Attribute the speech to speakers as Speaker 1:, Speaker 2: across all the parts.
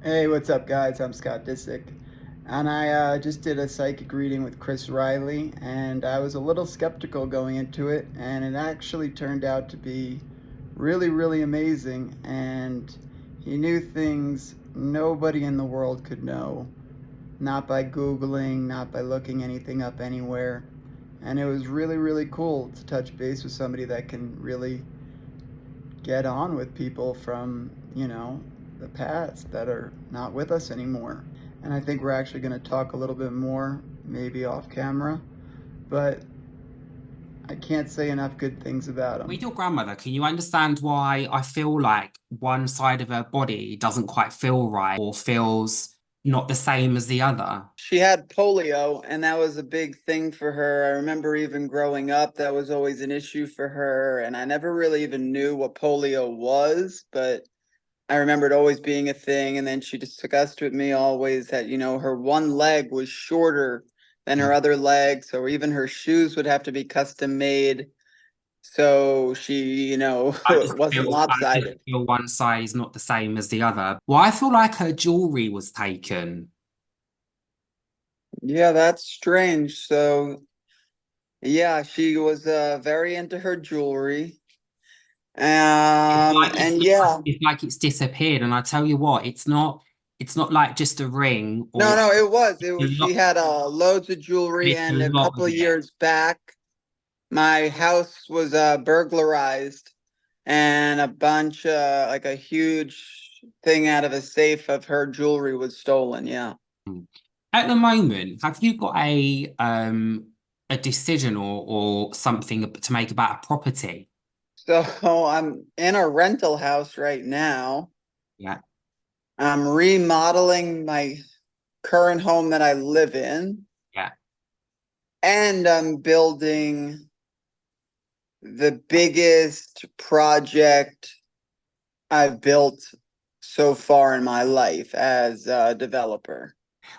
Speaker 1: Hey, what's up, guys? I'm Scott Disick, and I just did a psychic reading with Chris Riley, and I was a little skeptical going into it, and it actually turned out to be really, really amazing. And he knew things nobody in the world could know, not by Googling, not by looking anything up anywhere. And it was really, really cool to touch base with somebody that can really get on with people from, the past that are not with us anymore. And I think we're actually going to talk a little bit more, maybe off camera, but I can't say enough good things about
Speaker 2: With
Speaker 1: him.
Speaker 2: your grandmother, can you understand why I feel like one side of her body doesn't quite feel right or feels not the same as the other?
Speaker 1: She had polio, and that was a big thing for her. I remember even growing up, that was always an issue for her. And I never really even knew what polio was, but I remember it always being a thing. And then she discussed with me always that, her one leg was shorter than her other leg. So even her shoes would have to be custom made. So she, wasn't
Speaker 2: I just
Speaker 1: lopsided.
Speaker 2: feel one side is not the same as the other. Well, I feel like her jewelry was taken.
Speaker 1: Yeah, that's strange. So, yeah, she was very into her jewelry. And yeah,
Speaker 2: It's like it's disappeared. And I tell you what, it's not like just a ring
Speaker 1: no,
Speaker 2: or
Speaker 1: no, it was. It
Speaker 2: a
Speaker 1: was. She
Speaker 2: lot,
Speaker 1: had loads of jewelry,
Speaker 2: it's a
Speaker 1: and a
Speaker 2: lot of
Speaker 1: couple of
Speaker 2: it.
Speaker 1: years back, my house was burglarized, and a bunch, like a huge thing out of a safe of her jewelry was stolen. Yeah.
Speaker 2: Mm. At the moment, have you got a decision or something to make about a property?
Speaker 1: So I'm in a rental house right now.
Speaker 2: Yeah.
Speaker 1: I'm remodeling my current home that I live in,
Speaker 2: Yeah.
Speaker 1: and I'm building the biggest project I've built so far in my life as a developer.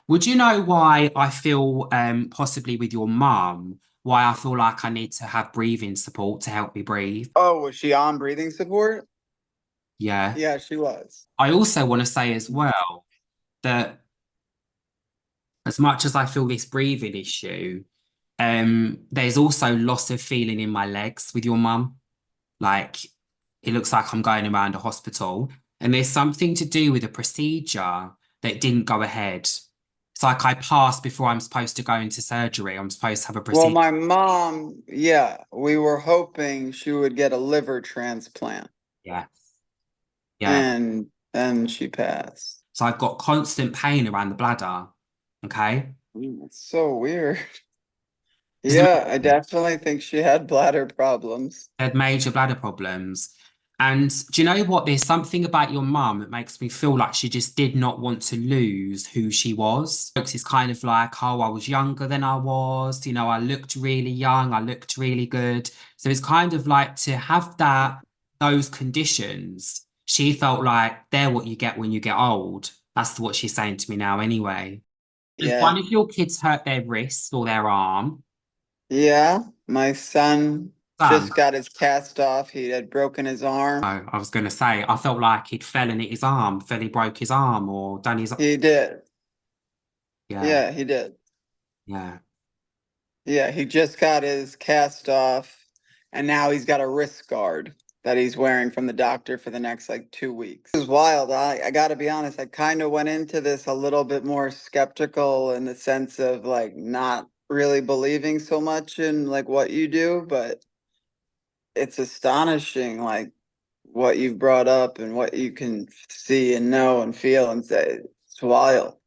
Speaker 2: Would you know why I feel possibly with your mum, why I feel like I need to have breathing support to help me breathe?
Speaker 1: Oh, was she on breathing support?
Speaker 2: Yeah.
Speaker 1: Yeah, she was.
Speaker 2: I also want to say as well that as much as I feel this breathing issue, there's also loss of feeling in my legs with your mum. Like it looks like I'm going around a hospital, and there's something to do with a procedure that didn't go ahead. It's like I passed before I'm supposed to go into surgery. I'm supposed to have a
Speaker 1: Well,
Speaker 2: procedure.
Speaker 1: my mom, yeah, we were hoping she would get a liver transplant,
Speaker 2: Yeah. Yeah.
Speaker 1: and then she passed.
Speaker 2: So I've got constant pain around the bladder. Okay.
Speaker 1: It's so weird.
Speaker 2: Does it
Speaker 1: Yeah, I definitely think she had bladder problems.
Speaker 2: had major bladder problems. And do you know what? There's something about your mum that makes me feel like she just did not want to lose who she was. It's kind of like, oh, I was younger than I was. I looked really young. I looked really good. So it's kind of like to have those conditions. She felt like they're what you get when you get old. That's what she's saying to me now, anyway. If one
Speaker 1: Yeah.
Speaker 2: of your kids hurt their wrist or their arm,
Speaker 1: Yeah, my son
Speaker 2: son,
Speaker 1: just got his cast off. He had broken his arm.
Speaker 2: I was going to say, I felt like he'd fell and hit his arm, fell, he broke his arm or done his,
Speaker 1: He did.
Speaker 2: yeah,
Speaker 1: Yeah, he did.
Speaker 2: yeah.
Speaker 1: Yeah, he just got his cast off, and now he's got a wrist guard that he's wearing from the doctor for the next like 2 weeks. This is wild. I gotta be honest, I kind of went into this a little bit more skeptical in the sense of like not really believing so much in like what you do, but it's astonishing like what you've brought up and what you can see and know and feel and say. It's wild.